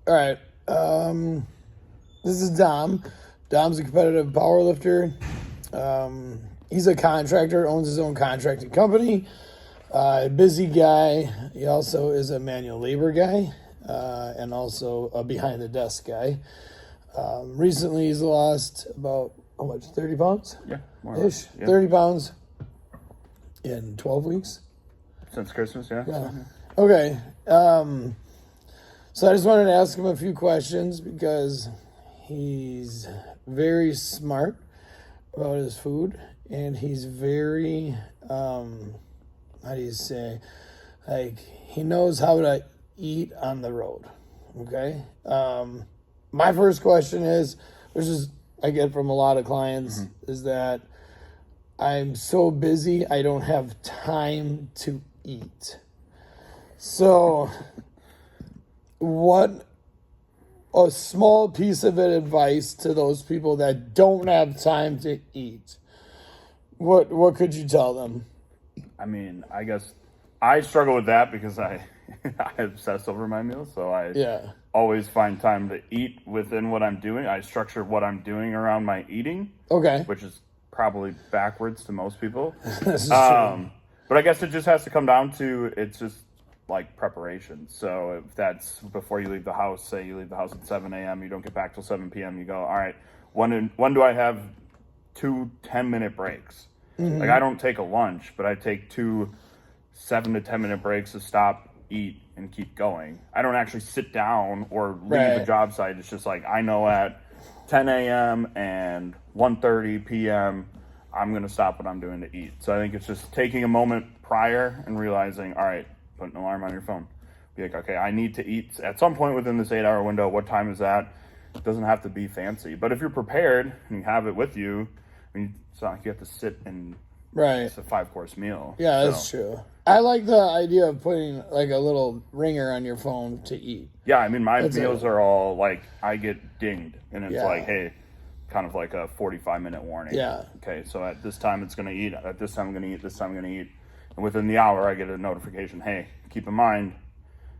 All right. This is Dom. Dom's a competitive powerlifter. He's a contractor, owns his own contracting company. Busy guy. He also is a manual labor guy and also a behind the desk guy. Recently, he's lost about, 30 pounds? Yeah, more or less. Yeah. 30 pounds in 12 weeks. Since Christmas, yeah. Okay. So I just wanted to ask him a few questions because he's very smart about his food and he's very, how do you say, he knows how to eat on the road. Okay. My first question is, which is I get from a lot of clients, is that I'm so busy I don't have time to eat. So what a small piece of advice to those people that don't have time to eat. What could you tell them? I mean, I guess I struggle with that because I obsess over my meals, so I always find time to eat within what I'm doing. I structure what I'm doing around my eating. Okay. Which is probably backwards to most people. This is true. But I guess it just has to come down to, it's just like preparation. So if that's before you leave the house, say you leave the house at 7 a.m., you don't get back till 7 p.m., you go, all right, when do I have 2 10-minute breaks? Like I don't take a lunch, but I take 2 7 to 10 minute breaks to stop, eat, and keep going. I don't actually sit down or leave a job site. It's just like I know at 10 a.m. and 1:30 p.m. I'm going to stop what I'm doing to eat. So I think it's just taking a moment prior and realizing, all right, put an alarm on your phone. Be like, okay, I need to eat at some point within this 8-hour window. What time is that? It doesn't have to be fancy. But if you're prepared and you have it with you, I mean, it's not like you have to sit and it's a 5-course meal. Yeah, that's true. I like the idea of putting like a little ringer on your phone to eat. Yeah, I mean, my meals are all like, I get dinged. And it's like, hey, kind of like a 45-minute warning. Yeah. Okay, so at this time it's going to eat. At this time I'm going to eat. This time I'm going to eat. And within the hour I get a notification, hey, keep in mind,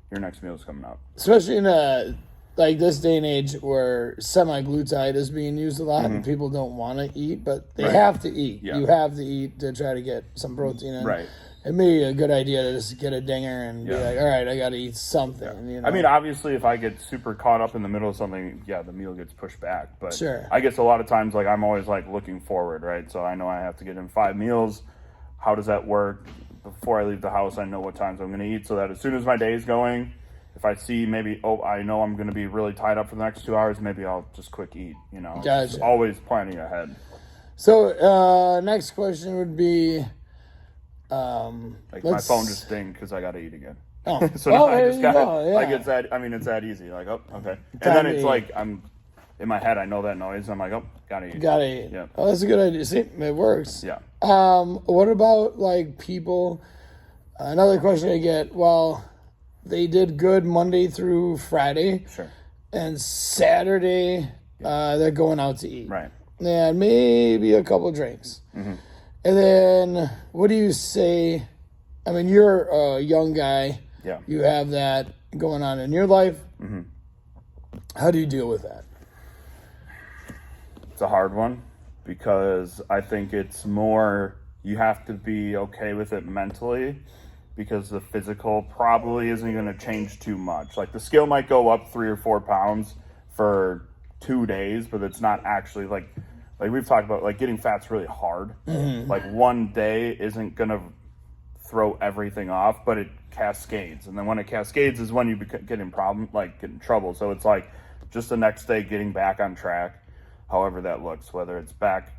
your next meal is coming up. Especially in like this day and age where semi-glutide is being used a lot and people don't want to eat, but they have to eat. Yeah. You have to eat to try to get some protein in. Right. It may be a good idea to just get a dinger and be like, all right, I got to eat something. Yeah. You know? I mean, obviously, if I get super caught up in the middle of something, the meal gets pushed back. But I guess a lot of times, like, I'm always, like, looking forward, right? So I know I have to get in 5 meals. How does that work? Before I leave the house, I know what times I'm going to eat so that as soon as my day is going, if I see maybe, I know I'm going to be really tied up for the next 2 hours, maybe I'll just quick eat, you know. Gotcha. Just always planning ahead. So next question would be... like my phone just dinged because I got to eat again. Oh. So now I just got like it's that easy. Like, oh, okay. And then it's like I'm in my head, I know that noise. I'm like, oh, gotta eat. Yeah. Oh, that's a good idea. See, it works. Yeah. What about like people? Another question I get. Well, they did good Monday through Friday. Sure. And Saturday, they're going out to eat. Right. And maybe a couple drinks. Mm-hmm. And then, what do you say? I mean, you're a young guy. Yeah. You have that going on in your life. Mm-hmm. How do you deal with that? It's a hard one because I think it's more you have to be okay with it mentally because the physical probably isn't going to change too much. Like the scale might go up 3 or 4 pounds for 2 days, but it's not actually like we've talked about, like getting fat's really hard. Mm-hmm. Like one day isn't going to throw everything off, but it cascades. And then when it cascades is when you get in trouble. So it's like just the next day getting back on track, however that looks, whether it's back,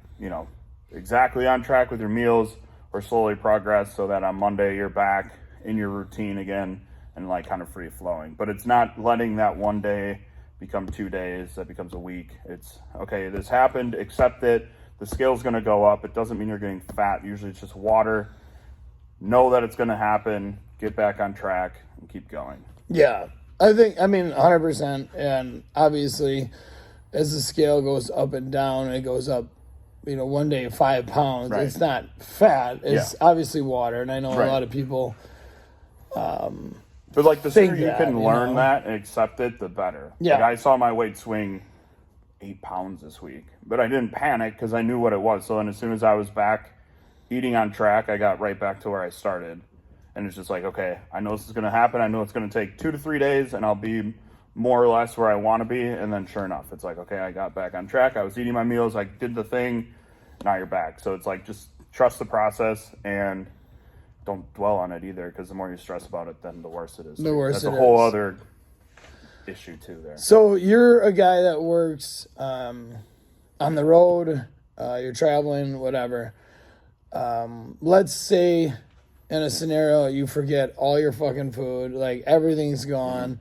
exactly on track with your meals or slowly progress so that on Monday you're back in your routine again and like kind of free flowing. But it's not letting that one day become 2 days, that becomes a week. It's okay, this happened, accept it. The scale's going to go up. It doesn't mean you're getting fat. Usually it's just water. Know that it's going to happen, get back on track, and keep going. Yeah, I mean 100%. And obviously as the scale goes up and down, it goes up, one day 5 pounds. Right. It's not fat. It's obviously water. And I know a lot of people But like the think sooner you that, can you learn know? that and accept it, the better. Yeah. Like I saw my weight swing 8 pounds this week, but I didn't panic because I knew what it was. So then as soon as I was back eating on track, I got right back to where I started. And it's just like, okay, I know this is going to happen. I know it's going to take 2 to 3 days and I'll be more or less where I want to be. And then sure enough, it's like, okay, I got back on track. I was eating my meals. I did the thing. Now you're back. So it's like, just trust the process and don't dwell on it either. Because the more you stress about it, then the worse it is. The worse That's it a whole is. other issue too there. So you're a guy that works on the road, you're traveling, whatever. Let's say in a scenario you forget all your fucking food, like everything's gone.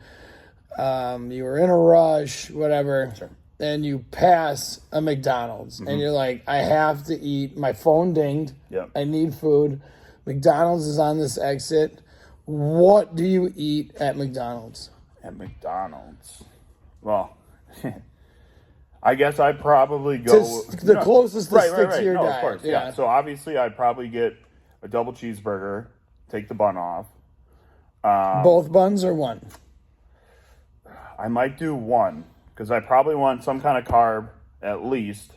You were in a rush, whatever, Sure. and you pass a McDonald's and you're like, I have to eat. My phone dinged. Yep. I need food. McDonald's is on this exit. What do you eat at McDonald's? At McDonald's. Well, I guess I'd probably go The closest to stick to your no, diet. of course, yeah. So obviously, I'd probably get a double cheeseburger, take the bun off. Both buns or one? I might do one because I probably want some kind of carb at least.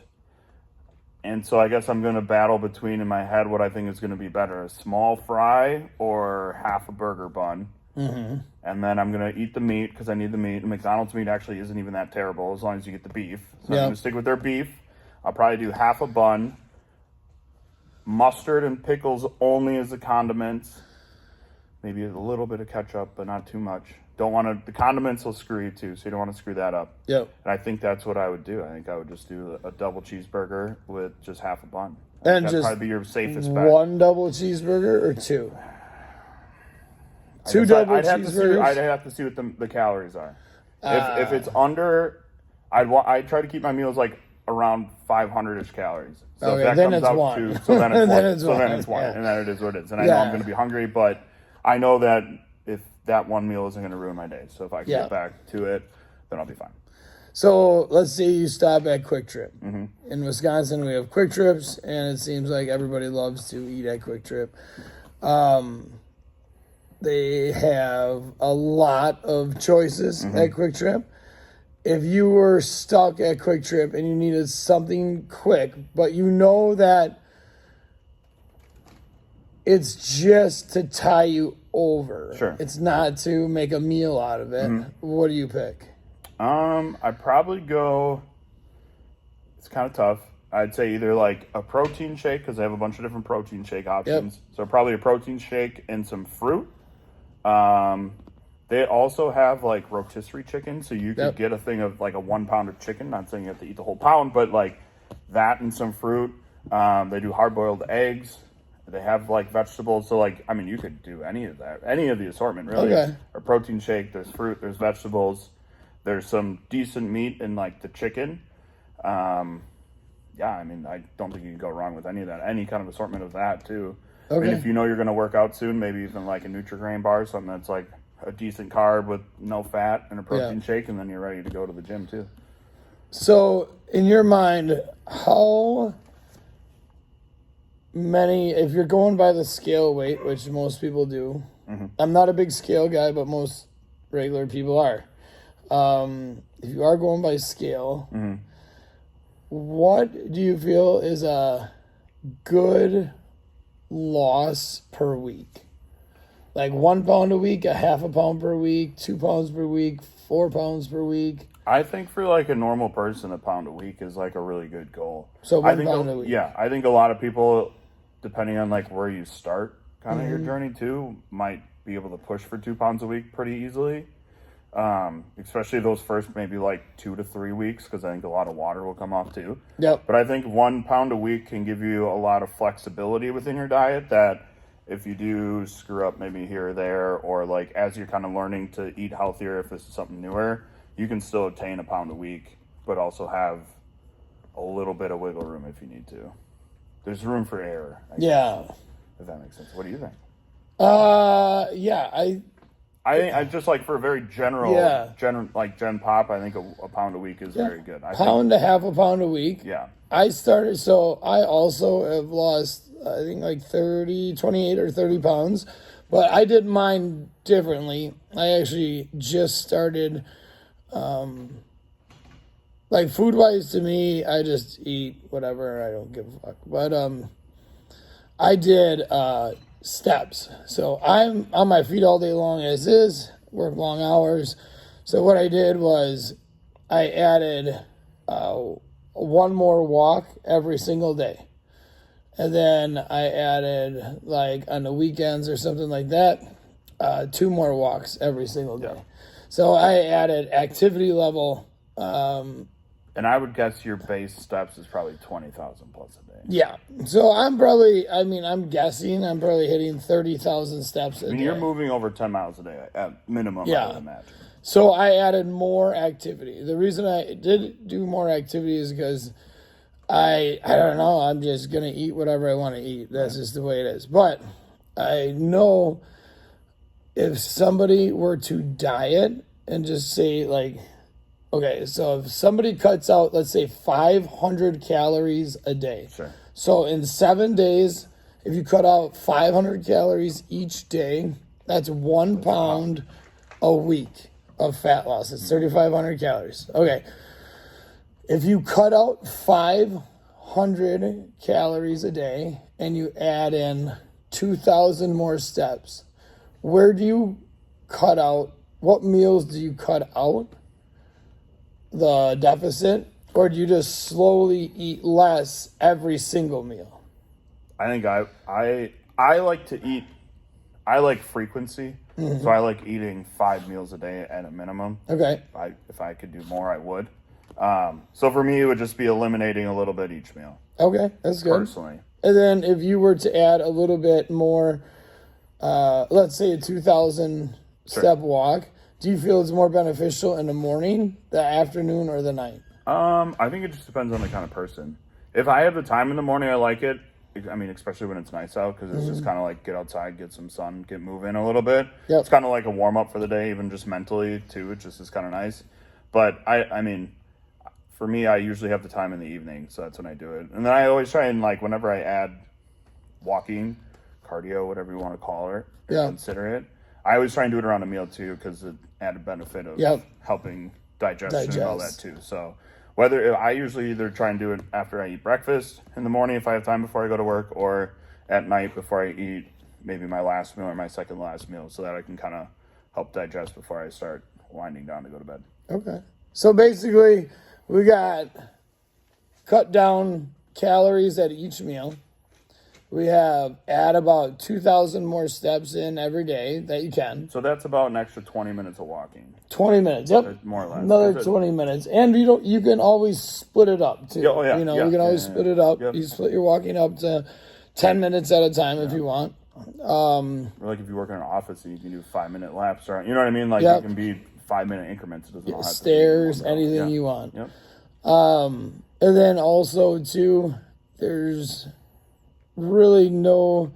And so I guess I'm going to battle between in my head what I think is going to be better: a small fry or half a burger bun. Mm-hmm. And then I'm going to eat the meat because I need the meat. And McDonald's meat actually isn't even that terrible as long as you get the beef. So I'm going to stick with their beef. I'll probably do half a bun. Mustard and pickles only as the condiments. Maybe a little bit of ketchup, but not too much. Don't want to. The condiments will screw you too, so you don't want to screw that up. Yep. And I think that's what I would do. I think I would just do a double cheeseburger with just half a bun. And That'd just probably be your safest bet. one double cheeseburger or two? Two double I'd cheeseburgers? I'd have to see what the calories are. If it's under, I'd try to keep my meals like around 500-ish calories. So Okay, if that then comes it's out one. to, so then it's Then one. it's So one, then it's one, yeah. and then it is what it is. And I know I'm going to be hungry, but I know that if that one meal isn't going to ruin my day. So if I can get back to it, then I'll be fine. So let's say you stop at Quick Trip. Mm-hmm. In Wisconsin, we have Quick Trips, and it seems like everybody loves to eat at Quick Trip. They have a lot of choices at Quick Trip. If you were stuck at Quick Trip and you needed something quick, but you know that it's just to tie you over. Sure. It's not to make a meal out of it. What do you pick? I'd probably go, it's kind of tough. I'd say either like a protein shake because they have a bunch of different protein shake options. So probably a protein shake and some fruit. They also have like rotisserie chicken, so you could get a thing of like a 1 pound of chicken. Not saying you have to eat the whole pound, but like that and some fruit. They do hard boiled eggs. They have like vegetables. So like, I mean, you could do any of that, any of the assortment really. Okay. A protein shake, there's fruit, there's vegetables, there's some decent meat in like the chicken. Yeah, I mean, I don't think you can go wrong with any of that. Any kind of assortment of that too. Okay. I mean, if you know you're going to work out soon, maybe even like a Nutri-Grain bar, something that's like a decent carb with no fat and a protein shake, and then you're ready to go to the gym too. So, in your mind, how many, if you're going by the scale weight, which most people do, I'm not a big scale guy, but most regular people are. If you are going by scale, what do you feel is a good loss per week? Like 1 pound a week, a half a pound per week, 2 pounds per week, 4 pounds per week? I think for like a normal person, a pound a week is like a really good goal. So I 1 think pound a week. Yeah, I think a lot of people, depending on like where you start kind of your journey too, might be able to push for 2 pounds a week pretty easily. Especially those first maybe like 2 to 3 weeks, because I think a lot of water will come off too. Yep. But I think 1 pound a week can give you a lot of flexibility within your diet that if you do screw up maybe here or there, or like as you're kind of learning to eat healthier, if this is something newer, you can still attain a pound a week, but also have a little bit of wiggle room if you need to. There's room for error. I guess, if that makes sense. What do you think? Yeah, I think I just like for a very general, like Gen Pop, I think a pound a week is very good. I pound to half a pound a week. Yeah. I started, so I also have lost, I think like 28 or 30 pounds, But I did mine differently. I actually just started, like food wise to me, I just eat whatever. I don't give a fuck. But I did steps. So I'm on my feet all day long as is, work long hours. So what I did was I added one more walk every single day. And then I added, like on the weekends or something like that, 2 more walks every single day. Yeah. So I added activity level. And I would guess your base steps is probably 20,000 plus a day. Yeah. So I'm probably, I'm guessing I'm probably hitting 30,000 steps a day. You're moving over 10 miles a day at minimum, Yeah. I would imagine. So I added more activity. The reason I did do more activity is because I don't know, I'm just going to eat whatever I want to eat. That's just the way it is. But I know if somebody were to diet and just say like, okay, so if somebody cuts out, let's say 500 calories a day. Sure. So in 7 days, if you cut out 500 calories each day, that's 1 pound a week of fat loss. It's 3,500 calories. Okay. If you cut out 500 calories a day and you add in 2,000 more steps, where do you cut out? What meals do you cut out? The deficit, or do you just slowly eat less every single meal? I think I like to eat. I like frequency, so I like eating 5 meals a day at a minimum. Okay. If I could do more, I would. So for me, it would just be eliminating a little bit each meal. Okay, that's good. Personally, And then if you were to add a little bit more, let's say a 2,000 step walk, do you feel it's more beneficial in the morning, the afternoon, or the night? I think it just depends on the kind of person. If I have the time in the morning, I like it. I mean, especially when it's nice out, because it's just kind of like get outside, get some sun, get moving a little bit. Yep. It's kind of like a warm up for the day, even just mentally too. It just is kind of nice. But I mean, for me, I usually have the time in the evening, so that's when I do it. And then I always try and like whenever I add walking, cardio, whatever you want to call it, Yeah. consider it. I always try and do it around a meal too, because the added benefit of helping digestion and all that too. So whether I usually either try and do it after I eat breakfast in the morning if I have time before I go to work, or at night before I eat maybe my last meal or my second last meal, so that I can kind of help digest before I start winding down to go to bed. Okay. So basically, we got cut down calories at each meal. We have add about 2,000 more steps in every day that you can. So that's about an extra 20 minutes of walking. 20 minutes, yep. More or less. Another 20 minutes. And you can always split it up too. Oh, yeah, you can always split it up. Yep. You split your walking up to 10 minutes at a time if you want. Or like if you work in an office and you can do 5-minute laps, or you know what I mean? Like it can be 5-minute increments. It doesn't all have stairs, to be anything you want. Yep. And then also too, there's really no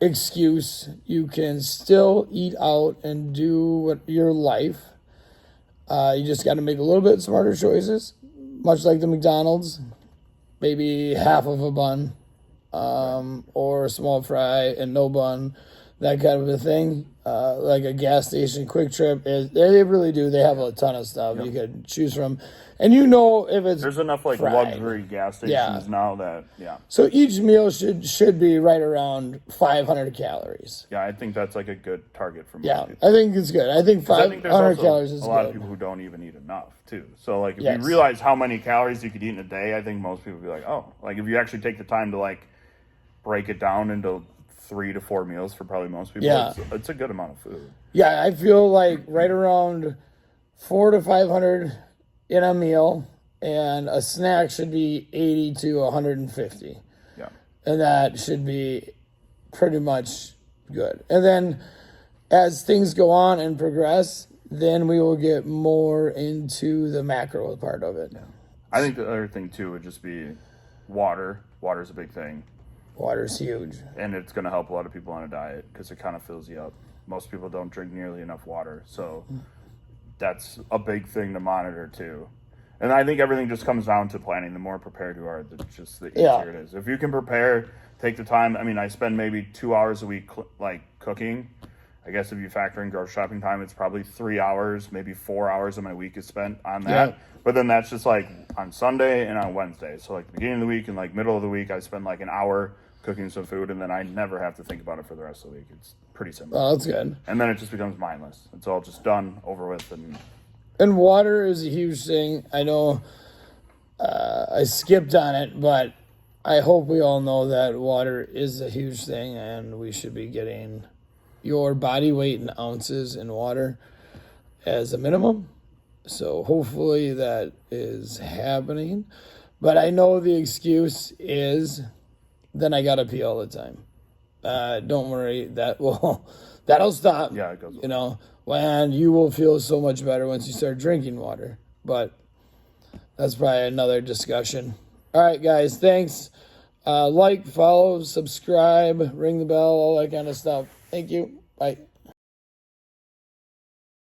excuse. You can still eat out and do your life. You just got to make a little bit smarter choices, much like the McDonald's. Maybe half of a bun, or a small fry and no bun, that kind of a thing. Like a gas station Quick Trip they really do. They have a ton of stuff you could choose from. And if it's there's enough like fried. luxury gas stations now that So each meal should be right around 500 calories. I think that's like a good target for most people. I think it's good. I think 500 calories is a lot good. of people who don't even eat enough too. So like if you realize how many calories you could eat in a day, I think most people would be like, oh, like if you actually take the time to like break it down into 3 to 4 meals for probably most people, it's a good amount of food. Yeah, I feel like right around 400 to 500 in a meal, and a snack should be 80 to 150. Yeah. And that should be pretty much good. And then as things go on and progress, then we will get more into the macro part of it. Yeah. I think the other thing too would just be water. Water's a big thing. Water's huge. And it's going to help a lot of people on a diet because it kind of fills you up. Most people don't drink nearly enough water. So that's a big thing to monitor too. And I think everything just comes down to planning. The more prepared you are, the easier Yeah. it is. If you can prepare, take the time. I mean, I spend maybe 2 hours a week cooking. I guess if you factor in grocery shopping time, it's probably 3 hours, maybe 4 hours of my week is spent on that. Yeah. But then that's just like on Sunday and on Wednesday. So like the beginning of the week and like middle of the week, I spend like an hour cooking some food, and then I never have to think about it for the rest of the week. It's pretty simple. Oh, that's good. And then it just becomes mindless. It's all just done, over with, And water is a huge thing. I know I skipped on it, but I hope we all know that water is a huge thing, and we should be getting your body weight in ounces in water as a minimum. So hopefully that is happening. But I know the excuse is, then I gotta pee all the time. Don't worry, that'll stop. yeah, it goes. You know, and you will feel so much better once you start drinking water. But that's probably another discussion. All right, guys, thanks. Like, follow, subscribe, ring the bell, all that kind of stuff. Thank you. Bye.